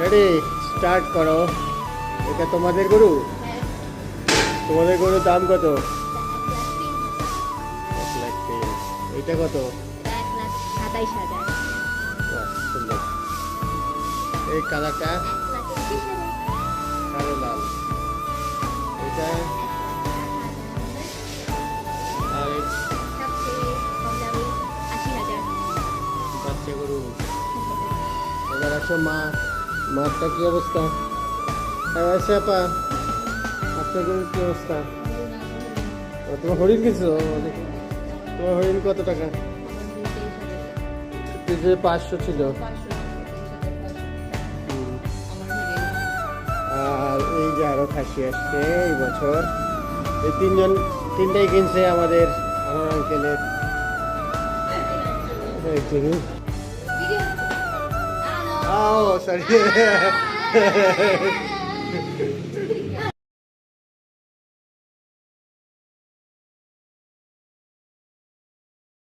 Ready, start করো। এটা তোমাদের গরু? তোমাদের গরুর দাম কত? 1,03,000। এইটা কত? 1,27,000। বাহ, সুন্দর। এই কালারটা 1,21,000। কালো লাল। এটা আর এই সবচেয়ে কম দামি 80,000। বাচ্চা গরু। এবার আসো মা, মাঠটা কি অবস্থা? আছে আপা, আপনার গরুর কি অবস্থা? ও, তোমার হরিণ কিছু? তোমার হরিণ কত টাকা? 500 ছিল। হুম। আর এই যে আরো খাসি আসছে এই বছর। এই তিনটাই কিনছে আমাদের আমার আঙ্কেলের। ও সরি।